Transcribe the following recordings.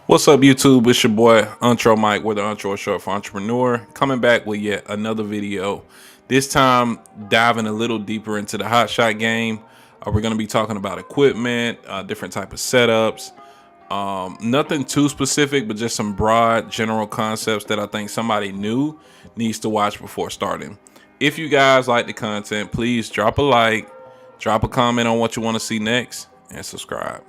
What's up, YouTube? It's your boy Entre Mike, where the Entre is short for entrepreneur, coming back with yet another video. This time, diving a little deeper into the Hotshot game. We're going to be talking about equipment, different type of setups. Nothing too specific, but just some broad general concepts that I think somebody new needs to watch before starting. If you guys like the content, please drop a like, drop a comment on what you want to see next, and subscribe.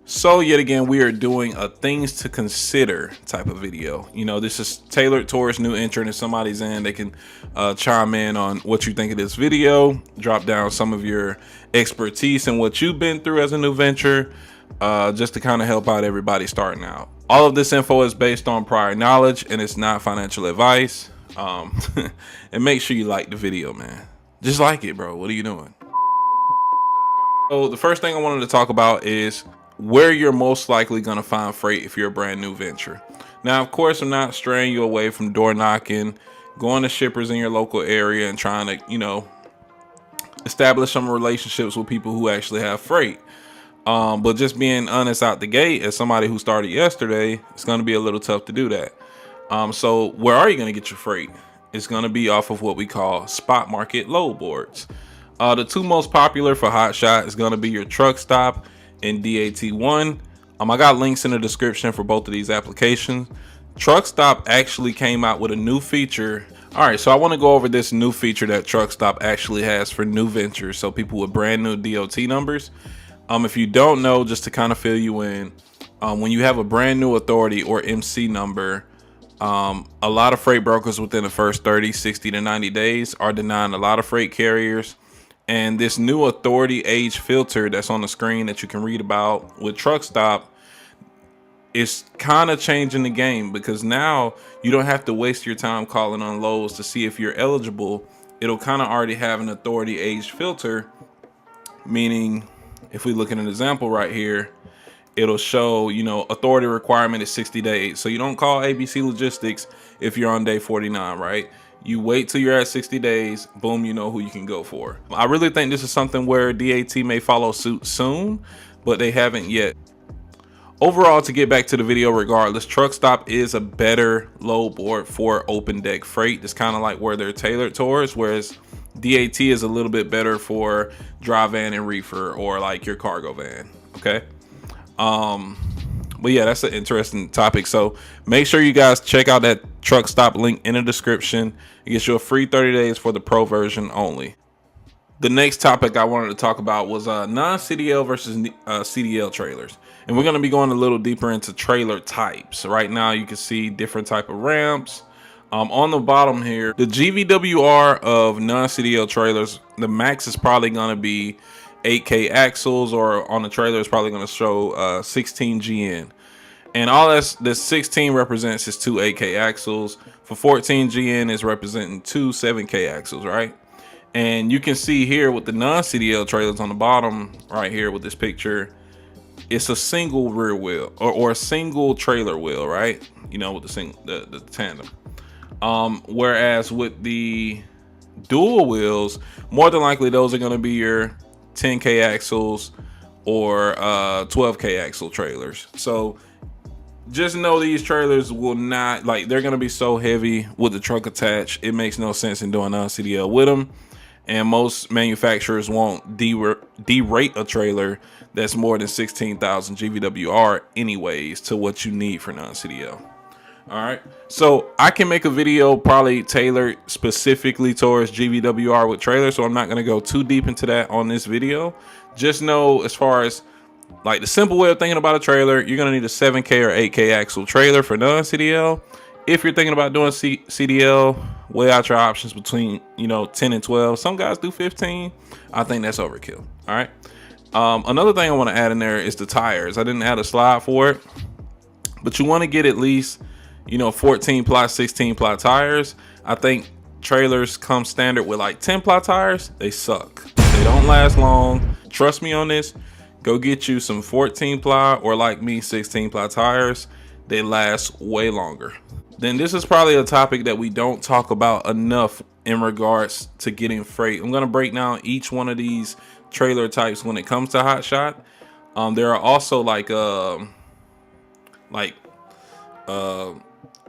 So yet again, we are doing a things to consider type of video. You know, this is tailored towards new entrant. If somebody's in, they can chime in on what you think of this video, drop down some of your expertise and what you've been through as a new venture, just to kind of help out everybody starting out. All of this info is based on prior knowledge and it's not financial advice. And make sure you like the video, man. Just like it, bro. What are you doing? So the first thing I wanted to talk about is where you're most likely going to find freight if you're a brand new venture. Now, of course, I'm not straying you away from door knocking, going to shippers in your local area and trying to, establish some relationships with people who actually have freight. But just being honest out the gate, as somebody who started yesterday, it's going to be a little tough to do that. So where are you going to get your freight? It's going to be off of what we call spot market load boards. The two most popular for Hotshot is going to be your truck stop and DAT1. I got links in the description for both of these applications. Truck Stop actually came out with a new feature. All right, so I want to go over this new feature that Truck Stop actually has for new ventures, so people with brand new DOT numbers. If you don't know, just to kind of fill you in, when you have a brand new authority or MC number, a lot of freight brokers within the first 30, 60 to 90 days are denying a lot of freight carriers. And this new authority age filter that's on the screen that you can read about with Truck Stop is kind of changing the game, because now you don't have to waste your time calling on loads to see if you're eligible. It'll kind of already have an authority age filter, meaning if we look at an example right here, it'll show, authority requirement is 60 days. So you don't call ABC Logistics if you're on day 49, right? You wait till you're at 60 days, boom, you know who you can go for. I really think this is something where DAT may follow suit soon, but they haven't yet. Overall, to get back to the video regardless, Truck Stop is a better load board for open deck freight. It's kind of like where they're tailored towards, whereas DAT is a little bit better for dry van and reefer, or like your cargo van, okay? But yeah, that's an interesting topic. So make sure you guys check out that Truck Stop link in the description. It gets you a free 30 days for the pro version only. The next topic I wanted to talk about was non-CDL versus CDL trailers. And we're going to be going a little deeper into trailer types. Right now you can see different type of ramps. On the bottom here, the GVWR of non-CDL trailers, the max is probably going to be 8K axles, or on the trailer it's probably going to show 16 GN. And all this 16 represents is two 8K axles. For 14 GN is representing two 7K axles, right? And you can see here with the non-CDL trailers on the bottom right here with this picture, it's a single rear wheel or a single trailer wheel, right? With the tandem. Whereas with the dual wheels, more than likely those are going to be your 10K axles or 12K axle trailers. So just know these trailers will not, they're going to be so heavy with the truck attached, it makes no sense in doing non-CDL with them. And most manufacturers won't derate a trailer that's more than 16,000 GVWR anyways to what you need for non-CDL. All right, so I can make a video probably tailored specifically towards GVWR with trailers, so I'm not going to go too deep into that on this video. Just know, as far as the simple way of thinking about a trailer, you're going to need a 7K or 8K axle trailer for non-CDL. If you're thinking about doing CDL, weigh out your options between 10 and 12. Some guys do 15. I think that's overkill. All right, another thing I want to add in there is the tires. I didn't add a slide for it, but you want to get at least 14 ply, 16 ply tires. I think trailers come standard with 10 ply tires. They suck. They don't last long. Trust me on this. Go get you some 14 ply or, like me, 16 ply tires. They last way longer. Then this is probably a topic that we don't talk about enough in regards to getting freight. I'm gonna break down each one of these trailer types when it comes to Hotshot. There are also like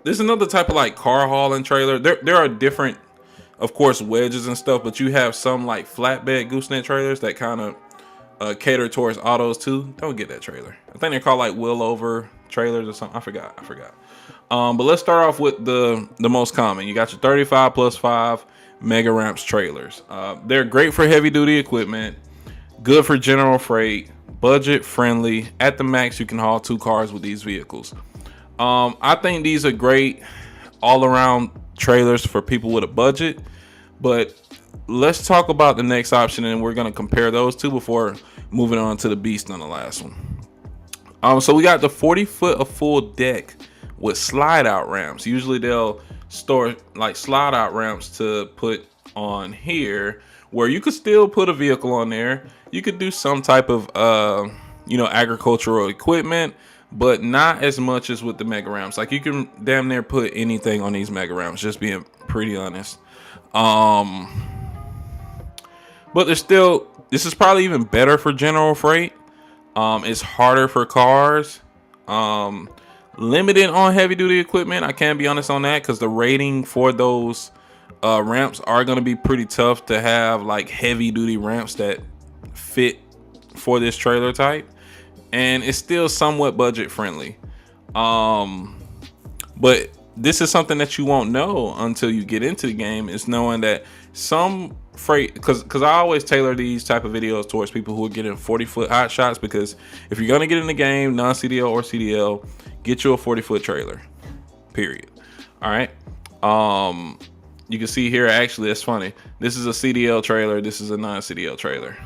there's another type of like car hauling trailer. There are different, of course, wedges and stuff, but you have some like flatbed gooseneck trailers that kind of cater towards autos too. Don't get that trailer. I think they're called like wheel over trailers or something. I forgot. But let's start off with the most common. You got your 35+5 mega ramps trailers. They're great for heavy duty equipment, good for general freight, budget friendly. At the max, you can haul 2 cars with these vehicles. I think these are great all around trailers for people with a budget, but let's talk about the next option, and we're going to compare those two before moving on to the beast on the last one. So we got the 40-foot of full deck with slide out ramps. Usually they'll store like slide out ramps to put on here, where you could still put a vehicle on there. You could do some type of agricultural equipment, but not as much as with the mega ramps. Like, you can damn near put anything on these mega ramps, just being pretty honest. But there's still, this is probably even better for general freight. It's harder for cars. Limited on heavy duty equipment. I can't be honest on that, because the rating for those ramps are going to be pretty tough to have, like heavy duty ramps that fit for this trailer type. And it's still somewhat budget friendly. But this is something that you won't know until you get into the game, is knowing that some freight, because I always tailor these type of videos towards people who are getting 40-foot hot shots, because if you're going to get in the game, non-CDL or CDL, get you a 40-foot trailer, period. All right. You can see here, actually, it's funny. This is a CDL trailer. This is a non-CDL trailer.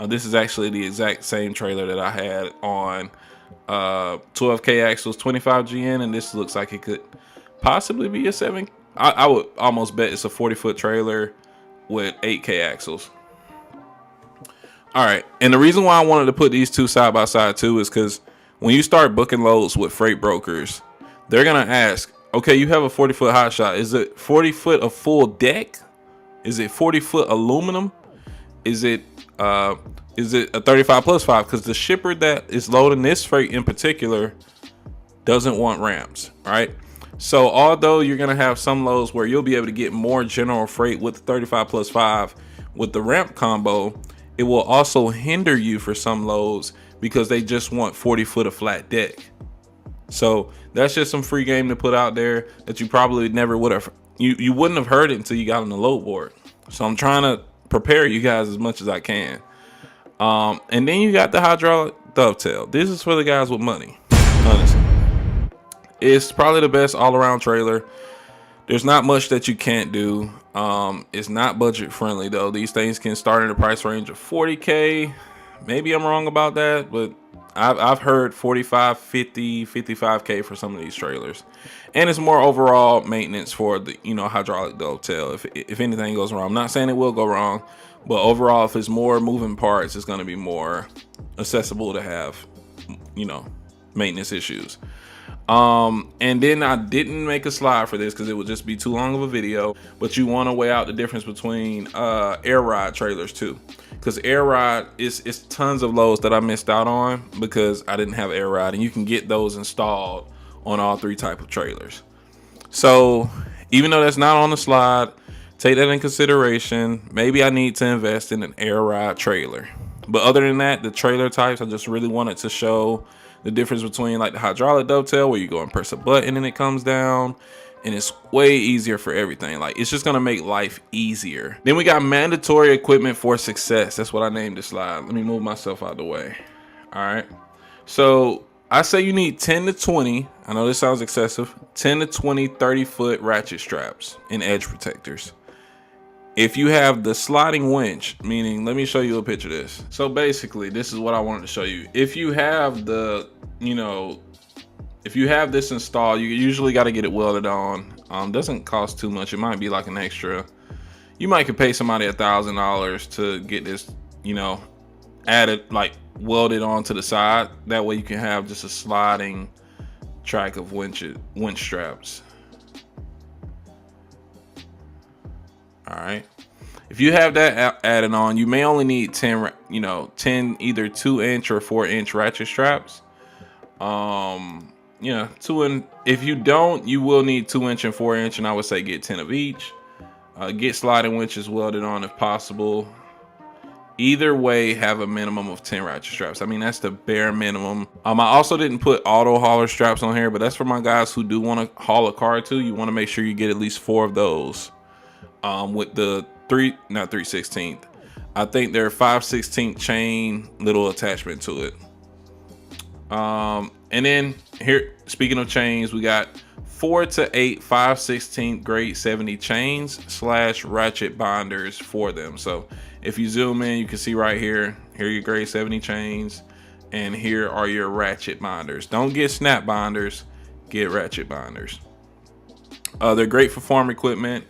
This is actually the exact same trailer that I had on 12K axles, 25GN, and this looks like it could possibly be a 7. I would almost bet it's a 40-foot trailer with 8K axles. All right, and the reason why I wanted to put these two side by side too is because when you start booking loads with freight brokers, they're gonna ask, okay, you have a 40-foot hot shot. Is it 40-foot of full deck? Is it 40-foot aluminum? Is it a 35+5? Because the shipper that is loading this freight in particular doesn't want ramps, right? So although you're gonna have some loads where you'll be able to get more general freight with the 35+5 with the ramp combo, it will also hinder you for some loads because they just want 40-foot of flat deck. So that's just some free game to put out there that you probably never would have. You wouldn't have heard it until you got on the load board. So I'm trying to prepare you guys as much as I can. And then you got the hydraulic dovetail. This is for the guys with money, honestly. It's probably the best all-around trailer. There's not much that you can't do. It's not budget friendly though. These things can start in the price range of 40K. Maybe I'm wrong about that, but I've heard 45, 50, 55K for some of these trailers. And it's more overall maintenance for the hydraulic dovetail. If anything goes wrong, I'm not saying it will go wrong, but overall, if it's more moving parts, it's going to be more accessible to have maintenance issues. And then I didn't make a slide for this because it would just be too long of a video, but you want to weigh out the difference between air ride trailers too, because air ride is tons of loads that I missed out on because I didn't have air ride, and you can get those installed on all 3 type of trailers. So even though that's not on the slide, take that in consideration. Maybe I need to invest in an air ride trailer, but other than that, the trailer types, I just really wanted to show the difference between like the hydraulic dovetail, where you go and press a button and it comes down, and it's way easier for everything. Like, it's just gonna make life easier. Then we got mandatory equipment for success. That's what I named this slide. Let me move myself out of the way. All right, so I say you need 10 to 20, I know this sounds excessive, 10 to 20 30-foot ratchet straps and edge protectors. If you have the sliding winch, meaning, let me show you a picture of this. So basically, this is what I wanted to show you. If you have the, if you have this installed, you usually got to get it welded on. Doesn't cost too much. It might be like an extra. You might could pay somebody $1,000 to get this, added, like welded onto the side. That way you can have just a sliding track of winch straps. All right. If you have that added on, you may only need 10, 10 either 2-inch or 4-inch ratchet straps. Yeah, if you don't, you will need 2-inch and 4-inch, and I would say get 10 of each. Get sliding winches welded on if possible. Either way, have a minimum of 10 ratchet straps. I mean, that's the bare minimum. I also didn't put auto hauler straps on here, but that's for my guys who do want to haul a car too. You want to make sure you get at least 4 of those. With the not 3/16. I think they're 5/16 chain little attachment to it. And then here, speaking of chains, we got 4 to 8 5/16 grade 70 chains / ratchet binders for them. So if you zoom in, you can see right here are your grade 70 chains, and here are your ratchet binders. Don't get snap binders, get ratchet binders. They're great for farm equipment.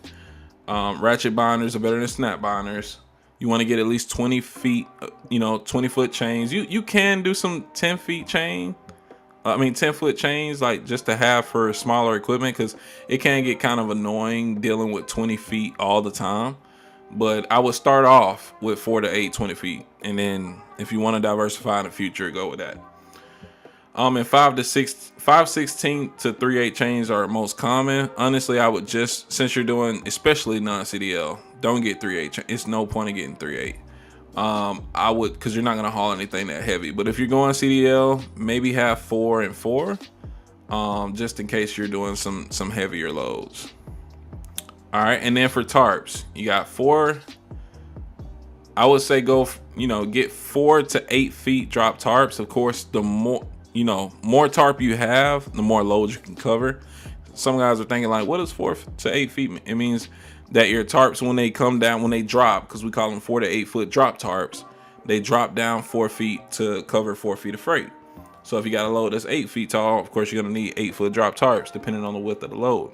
Ratchet binders are better than snap binders. You want to get at least 20 feet, 20-foot chains. You can do some 10-foot chains, like just to have for smaller equipment, because it can get kind of annoying dealing with 20 feet all the time. But I would start off with 4 to 8 20 feet, and then if you want to diversify in the future, go with that. And 5/16 to 3/8 chains are most common. Honestly, I would just, since you're doing especially non-CDL, don't get 3/8. It's no point in getting 3/8. I would, because you're not gonna haul anything that heavy. But if you're going CDL, maybe have 4 and 4, just in case you're doing some heavier loads. All right, and then for tarps, you got 4. I would say go, get 4 to 8 feet drop tarps. Of course, the more tarp you have, the more loads you can cover. Some guys are thinking like, what is 4 to 8 feet? It means that your tarps, when they come down, when they drop, because we call them 4 to 8 foot drop tarps, they drop down 4 feet to cover 4 feet of freight. So if you got a load that's 8 feet tall, of course you're gonna need 8-foot drop tarps, depending on the width of the load.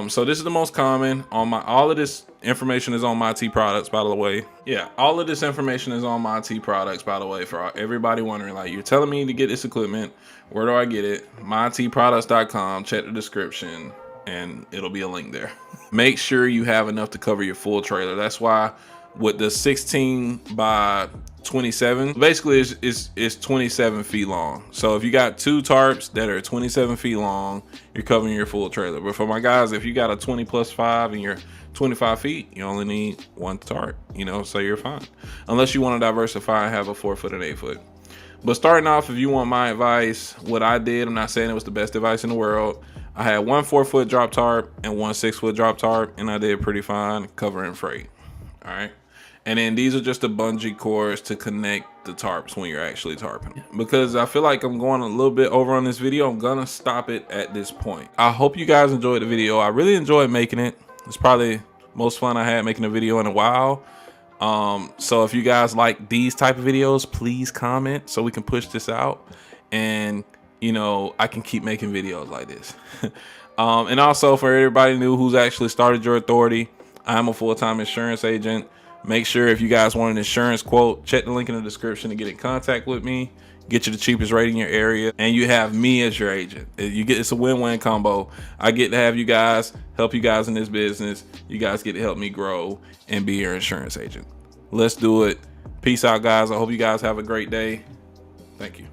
So this is the most common. All of this information is on My T Products, by the way. Yeah, all of this information is on My T Products, by the way, for everybody wondering, like, you're telling me to get this equipment, where do I get it? mytproducts.com. Check the description and it'll be a link there. Make sure you have enough to cover your full trailer. That's why with the 16 by 27, basically it's 27 feet long. So if you got 2 tarps that are 27 feet long, you're covering your full trailer. But for my guys, if you got a 20 plus 5 and you're 25 feet, you only need 1 tarp, so you're fine. Unless you want to diversify and have a 4-foot and 8-foot. But starting off, if you want my advice, what I did, I'm not saying it was the best advice in the world. I had 1 4-foot drop tarp and 1 6-foot drop tarp, and I did pretty fine covering freight. All right. And then these are just the bungee cords to connect the tarps when you're actually tarping. Because I feel like I'm going a little bit over on this video, I'm gonna stop it at this point. I hope you guys enjoyed the video. I really enjoyed making it. It's probably most fun I had making a video in a while. So if you guys like these type of videos, please comment so we can push this out, and I can keep making videos like this. And also, for everybody new who's actually started your authority, I'm a full-time insurance agent. Make sure, if you guys want an insurance quote, check the link in the description to get in contact with me, get you the cheapest rate in your area, and you have me as your agent. It's a win-win combo. I get to have you guys, help you guys in this business. You guys get to help me grow and be your insurance agent. Let's do it. Peace out, guys. I hope you guys have a great day. Thank you.